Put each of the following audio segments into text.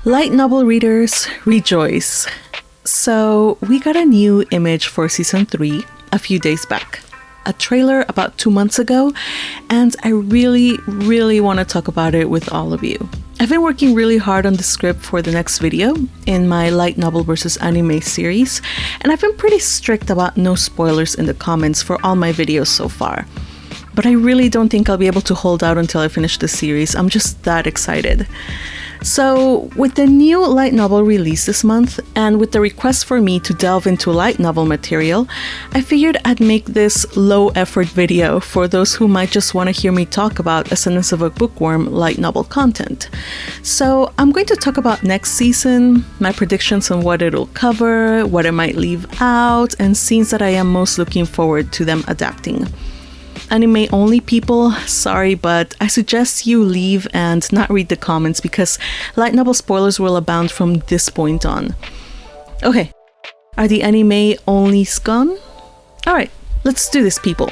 Light novel readers, rejoice. So we got a new image for season 3 a few days back. A trailer about 2 months ago, and I really want to talk about it with all of you. I've been working really hard on the script for the next video in my light novel versus anime series, and I've been pretty strict about no spoilers in the comments for all my videos so far. But I really don't think I'll be able to hold out until I finish the series. I'm just that excited. So, with the new light novel release this month, and with the request for me to delve into light novel material, I figured I'd make this low-effort video for those who might just want to hear me talk about Ascendance of a Bookworm light novel content. So, I'm going to talk about next season, my predictions on what it'll cover, what it might leave out, and scenes that I am most looking forward to them adapting. Anime only people, sorry, but I suggest you leave and not read the comments because light novel spoilers will abound from this point on. Okay, are the anime onlys gone? Alright, let's do this, people.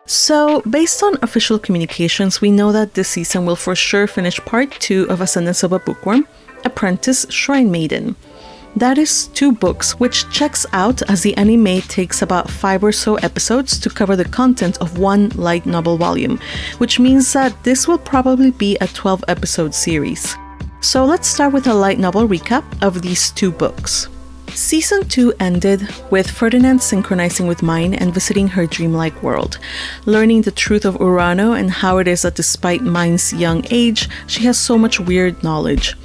So, based on official communications, we know that this season will for sure finish part 2 of Ascendance of a Bookworm, Apprentice Shrine Maiden. That is 2 books, which checks out as the anime takes about 5 or so episodes to cover the content of 1 light novel volume, which means that this will probably be a 12-episode series. So let's start with a light novel recap of these 2 books. Season 2 ended with Ferdinand synchronizing with Mine and visiting her dreamlike world, learning the truth of Urano and how it is that despite Mine's young age, she has so much weird knowledge.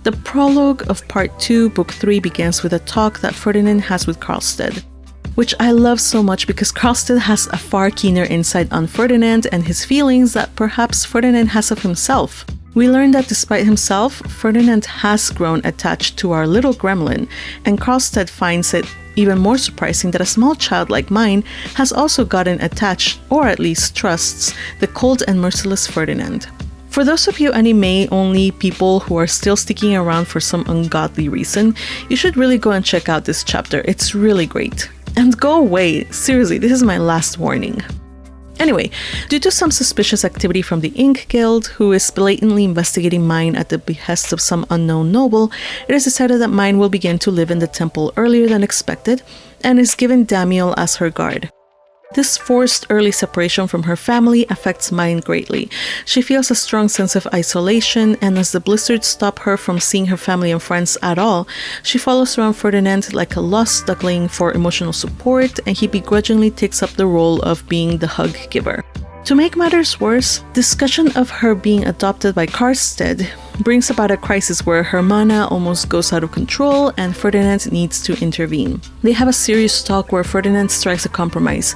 The prologue of Part 2, Book 3 begins with a talk that Ferdinand has with Karlstedt, which I love so much because Karlstedt has a far keener insight on Ferdinand and his feelings that perhaps Ferdinand has of himself. We learn that despite himself, Ferdinand has grown attached to our little gremlin, and Karlstedt finds it even more surprising that a small child like Mine has also gotten attached, or at least trusts, the cold and merciless Ferdinand. For those of you anime-only people who are still sticking around for some ungodly reason, you should really go and check out this chapter. It's really great. And go away. Seriously, this is my last warning. Anyway, due to some suspicious activity from the Ink Guild, who is blatantly investigating Mine at the behest of some unknown noble, it is decided that Mine will begin to live in the temple earlier than expected, and is given Damiel as her guard. This forced early separation from her family affects Mine greatly. She feels a strong sense of isolation, and as the blizzards stop her from seeing her family and friends at all, she follows around Ferdinand like a lost duckling for emotional support, and he begrudgingly takes up the role of being the hug giver. To make matters worse, discussion of her being adopted by Karlstedt brings about a crisis where her mana almost goes out of control and Ferdinand needs to intervene. They have a serious talk where Ferdinand strikes a compromise.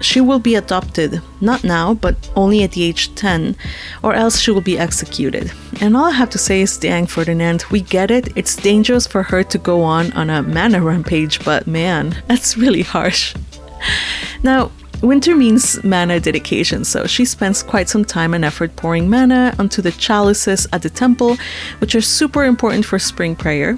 She will be adopted, not now, but only at the age 10, or else she will be executed. And all I have to say is, dang Ferdinand, we get it, it's dangerous for her to go on a mana rampage, but man, that's really harsh. Now, winter means mana dedication, so she spends quite some time and effort pouring mana onto the chalices at the temple, which are super important for spring prayer,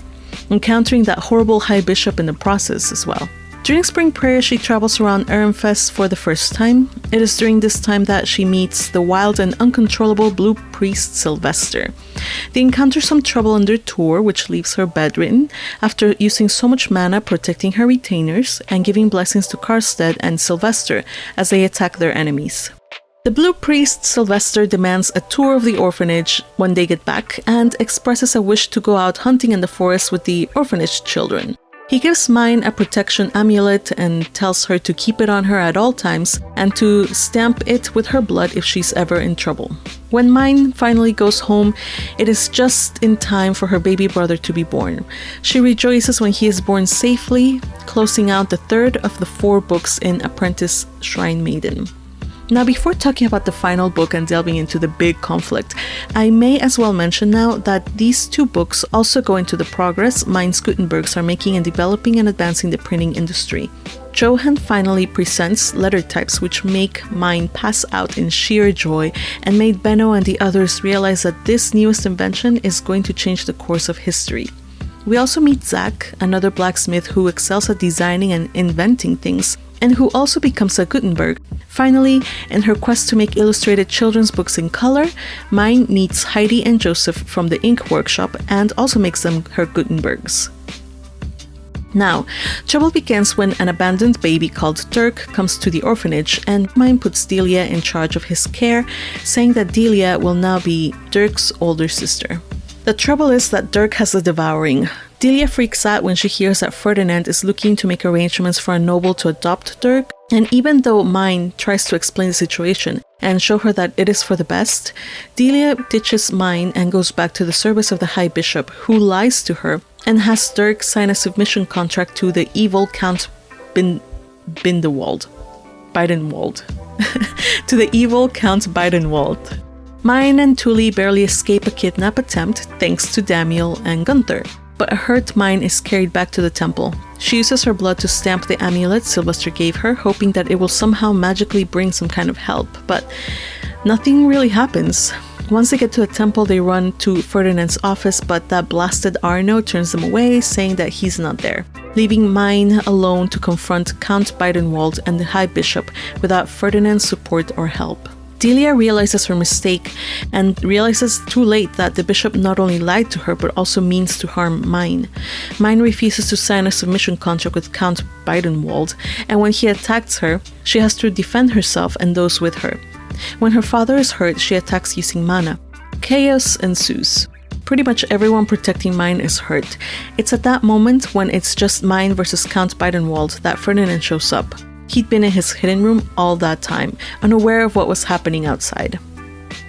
encountering that horrible high bishop in the process as well. During spring prayer, she travels around Ehrenfest for the first time. It is during this time that she meets the wild and uncontrollable blue priest Sylvester. They encounter some trouble on their tour, which leaves her bedridden after using so much mana protecting her retainers and giving blessings to Karlstedt and Sylvester as they attack their enemies. The blue priest Sylvester demands a tour of the orphanage when they get back and expresses a wish to go out hunting in the forest with the orphanage children. He gives Mine a protection amulet and tells her to keep it on her at all times and to stamp it with her blood if she's ever in trouble. When Mine finally goes home, it is just in time for her baby brother to be born. She rejoices when he is born safely, closing out the 3rd of the 4 books in Apprentice Shrine Maiden. Now, before talking about the final book and delving into the big conflict, I may as well mention now that these 2 books also go into the progress Mines Gutenbergs are making in developing and advancing the printing industry. Johan finally presents letter types which make Mine pass out in sheer joy and made Benno and the others realize that this newest invention is going to change the course of history. We also meet Zach, another blacksmith who excels at designing and inventing things, and who also becomes a Gutenberg. Finally, in her quest to make illustrated children's books in color, Mine meets Heidi and Joseph from the ink workshop and also makes them her Gutenbergs. Now, trouble begins when an abandoned baby called Dirk comes to the orphanage, and Mine puts Delia in charge of his care, saying that Delia will now be Dirk's older sister. The trouble is that Dirk has a devouring. Delia freaks out when she hears that Ferdinand is looking to make arrangements for a noble to adopt Dirk, and even though Mine tries to explain the situation and show her that it is for the best, Delia ditches Mine and goes back to the service of the High Bishop, who lies to her and has Dirk sign a submission contract to the evil Count Bidenwald. To the evil Count Bidenwald. Mine and Tully barely escape a kidnap attempt thanks to Damiel and Gunther, but a hurt Mine is carried back to the temple. She uses her blood to stamp the amulet Sylvester gave her, hoping that it will somehow magically bring some kind of help, but nothing really happens. Once they get to the temple, they run to Ferdinand's office, but that blasted Arno turns them away, saying that he's not there, leaving Mine alone to confront Count Bidenwald and the High Bishop without Ferdinand's support or help. Delia realizes her mistake and realizes too late that the bishop not only lied to her but also means to harm Mine. Mine refuses to sign a submission contract with Count Bidenwald, and when he attacks her, she has to defend herself and those with her. When her father is hurt, she attacks using mana. Chaos ensues. Pretty much everyone protecting Mine is hurt. It's at that moment, when it's just Mine versus Count Bidenwald, that Ferdinand shows up. He'd been in his hidden room all that time, unaware of what was happening outside.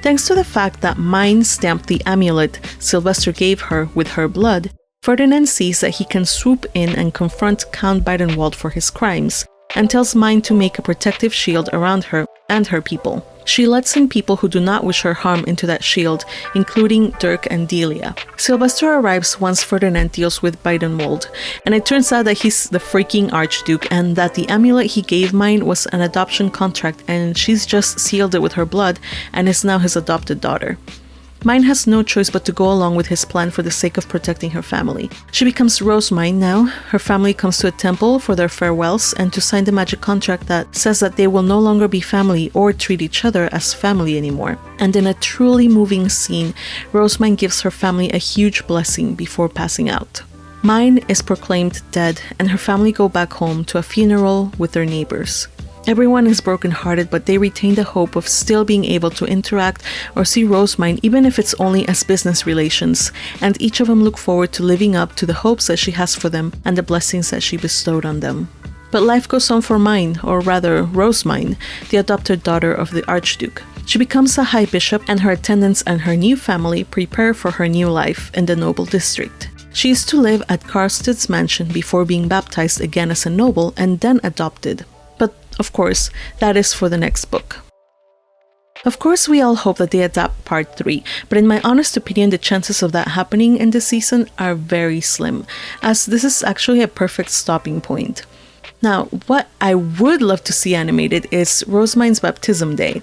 Thanks to the fact that Mine stamped the amulet Sylvester gave her with her blood, Ferdinand sees that he can swoop in and confront Count Bidenwald for his crimes, and tells Mine to make a protective shield around her and her people. She lets in people who do not wish her harm into that shield, including Dirk and Delia. Sylvester arrives once Ferdinand deals with Bidenwald, and it turns out that he's the freaking Archduke and that the amulet he gave Mine was an adoption contract and she's just sealed it with her blood and is now his adopted daughter. Mine has no choice but to go along with his plan for the sake of protecting her family. She becomes Rose Mine now. Her family comes to a temple for their farewells and to sign the magic contract that says that they will no longer be family or treat each other as family anymore. And in a truly moving scene, Rose Mine gives her family a huge blessing before passing out. Mine is proclaimed dead, and her family go back home to a funeral with their neighbors. Everyone is brokenhearted, but they retain the hope of still being able to interact or see Rose Mine, even if it's only as business relations, and each of them look forward to living up to the hopes that she has for them and the blessings that she bestowed on them. But life goes on for Mine, or rather Rose Mine, the adopted daughter of the Archduke. She becomes a High Bishop, and her attendants and her new family prepare for her new life in the noble district. She is to live at Karsted's mansion before being baptized again as a noble and then adopted. But, of course, that is for the next book. Of course, we all hope that they adapt part 3, but in my honest opinion, the chances of that happening in this season are very slim, as this is actually a perfect stopping point. Now, what I would love to see animated is Rose Mine's baptism day.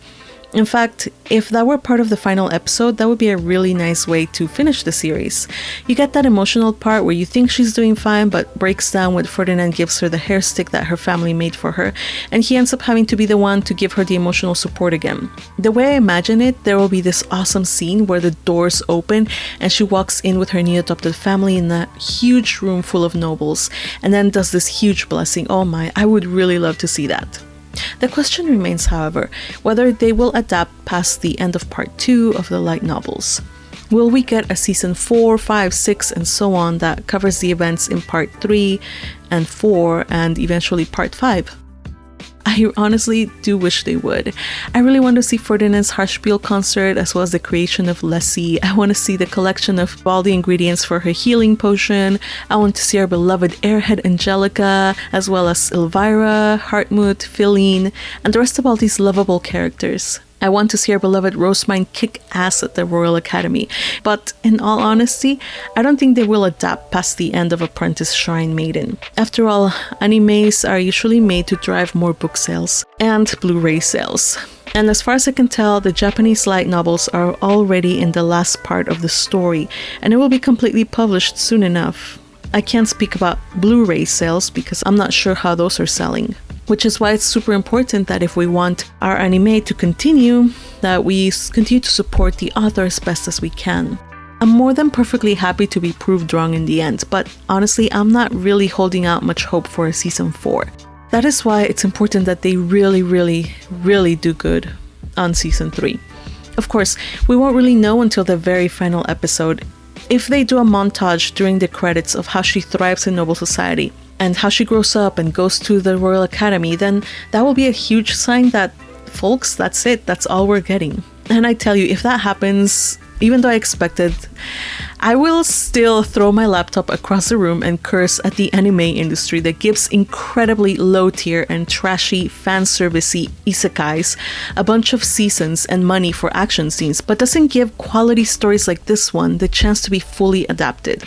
In fact, if that were part of the final episode, that would be a really nice way to finish the series. You get that emotional part where you think she's doing fine, but breaks down when Ferdinand gives her the hair stick that her family made for her, and he ends up having to be the one to give her the emotional support again. The way I imagine it, there will be this awesome scene where the doors open and she walks in with her new adopted family in a huge room full of nobles, and then does this huge blessing. Oh my, I would really love to see that. The question remains, however, whether they will adapt past the end of part 2 of the light novels. Will we get a season 4, 5, 6, and so on that covers the events in part 3 and 4 and eventually part 5? I honestly do wish they would. I really want to see Ferdinand's Hartspiel concert as well as the creation of Lessie. I want to see the collection of all the ingredients for her healing potion. I want to see our beloved airhead Angelica, as well as Elvira, Hartmut, Philine, and the rest of all these lovable characters. I want to see our beloved Rose Mine kick ass at the Royal Academy, but in all honesty, I don't think they will adapt past the end of Apprentice Shrine Maiden. After all, animes are usually made to drive more book sales and Blu-ray sales. And as far as I can tell, the Japanese light novels are already in the last part of the story, and it will be completely published soon enough. I can't speak about Blu-ray sales because I'm not sure how those are selling. which is why it's super important that if we want our anime to continue, that we continue to support the author as best as we can. I'm more than perfectly happy to be proved wrong in the end, but honestly, I'm not really holding out much hope for a season 4. That is why it's important that they really do good on season 3. Of course, we won't really know until the very final episode. If they do a montage during the credits of how she thrives in noble society and how she grows up and goes to the Royal Academy, then that will be a huge sign that, folks, that's it, that's all we're getting. And I tell you, if that happens, even though I expected, I will still throw my laptop across the room and curse at the anime industry that gives incredibly low-tier and trashy fan-servicey isekais a bunch of seasons and money for action scenes, but doesn't give quality stories like this one the chance to be fully adapted.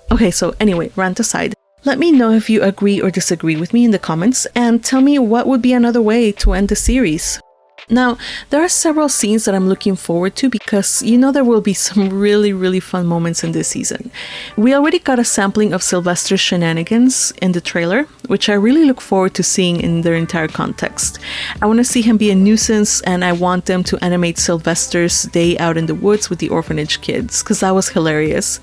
Okay, so anyway, rant aside. Let me know if you agree or disagree with me in the comments, and tell me what would be another way to end the series. Now, there are several scenes that I'm looking forward to because you know there will be some really fun moments in this season. We already got a sampling of Sylvester's shenanigans in the trailer, which I really look forward to seeing in their entire context. I want to see him be a nuisance, and I want them to animate Sylvester's day out in the woods with the orphanage kids, because that was hilarious.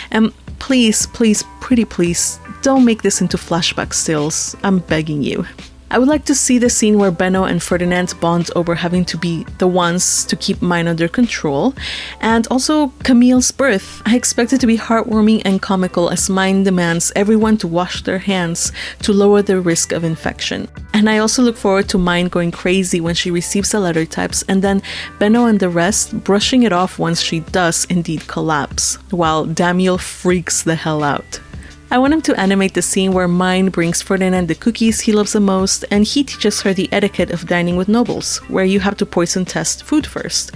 And please, pretty please, don't make this into flashback stills. I'm begging you. I would like to see the scene where Benno and Ferdinand bond over having to be the ones to keep Mine under control, and also Camille's birth. I expect it to be heartwarming and comical as Mine demands everyone to wash their hands to lower the risk of infection. And I also look forward to Mine going crazy when she receives the letter types, and then Benno and the rest brushing it off once she does indeed collapse, while Damiel freaks the hell out. I want him to animate the scene where Mine brings Ferdinand the cookies he loves the most, and he teaches her the etiquette of dining with nobles, where you have to poison test food first.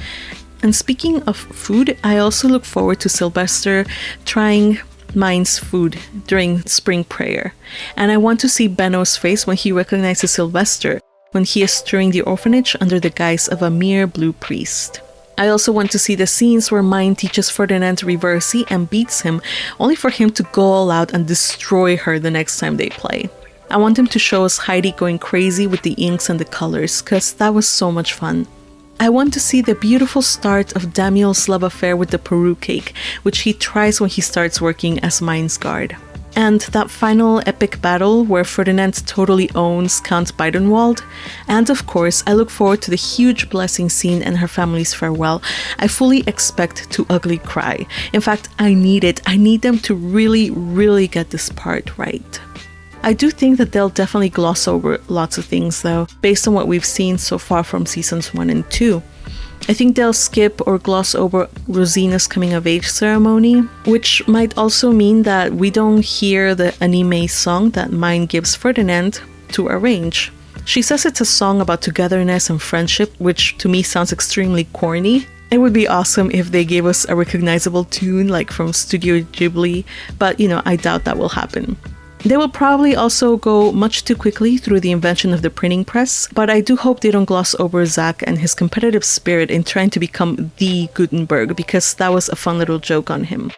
And speaking of food, I also look forward to Sylvester trying Mine's food during spring prayer. And I want to see Benno's face when he recognizes Sylvester, when he is stirring the orphanage under the guise of a mere blue priest. I also want to see the scenes where Mine teaches Ferdinand Reversi and beats him, only for him to go all out and destroy her the next time they play. I want him to show us Heidi going crazy with the inks and the colors, cause that was so much fun. I want to see the beautiful start of Damiel's love affair with the Peru cake, which he tries when he starts working as Mine's guard. And that final epic battle where Ferdinand totally owns Count Beidenwald. And of course, I look forward to the huge blessing scene and her family's farewell. I fully expect to ugly cry. In fact, I need it. I need them to really get this part right. I do think that they'll definitely gloss over lots of things though, based on what we've seen so far from seasons 1 and 2. I think they'll skip or gloss over Rosina's coming-of-age ceremony, which might also mean that we don't hear the anime song that Mine gives Ferdinand to arrange. She says it's a song about togetherness and friendship, which to me sounds extremely corny. It would be awesome if they gave us a recognizable tune like from Studio Ghibli, but I doubt that will happen. They will probably also go much too quickly through the invention of the printing press, but I do hope they don't gloss over Zach and his competitive spirit in trying to become the Gutenberg, because that was a fun little joke on him.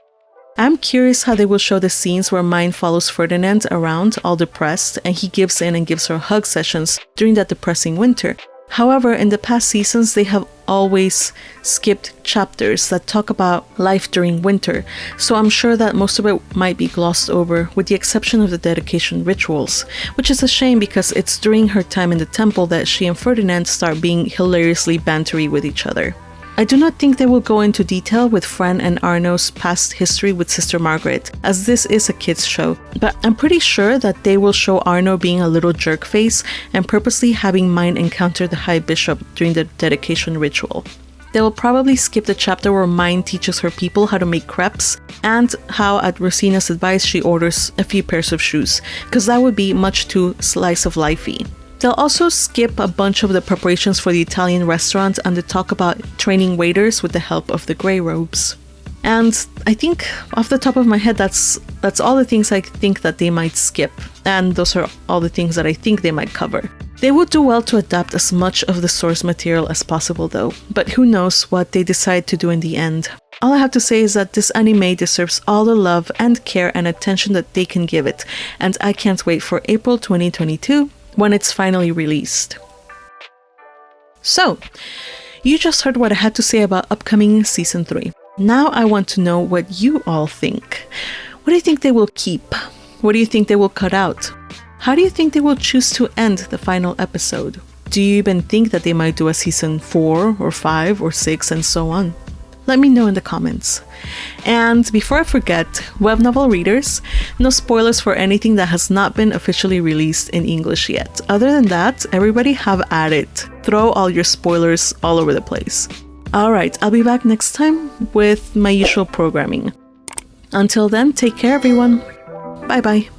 I'm curious how they will show the scenes where Mine follows Ferdinand around all depressed and he gives in and gives her hug sessions during that depressing winter. However, in the past seasons, they have always skipped chapters that talk about life during winter, so I'm sure that most of it might be glossed over, with the exception of the dedication rituals, which is a shame because it's during her time in the temple that she and Ferdinand start being hilariously bantery with each other. I do not think they will go into detail with Fran and Arno's past history with Sister Margaret, as this is a kids show, but I'm pretty sure that they will show Arno being a little jerk face and purposely having Mine encounter the High Bishop during the dedication ritual. They will probably skip the chapter where Mine teaches her people how to make crepes, and how at Rosina's advice she orders a few pairs of shoes, because that would be much too slice of lifey. They'll also skip a bunch of the preparations for the Italian restaurant and the talk about training waiters with the help of the grey robes. And I think off the top of my head, that's all the things I think that they might skip. And those are all the things that I think they might cover. They would do well to adapt as much of the source material as possible though, but who knows what they decide to do in the end. All I have to say is that this anime deserves all the love and care and attention that they can give it, and I can't wait for April 2022 when it's finally released. So, you just heard what I had to say about upcoming season 3. Now I want to know what you all think. What do you think they will keep? What do you think they will cut out? How do you think they will choose to end the final episode? Do you even think that they might do a season 4 or 5 or 6 and so on? Let me know in the comments. And before I forget, web novel readers, no spoilers for anything that has not been officially released in English yet. Other than that, everybody have at it. Throw all your spoilers all over the place. Alright, I'll be back next time with my usual programming. Until then, take care everyone. Bye bye.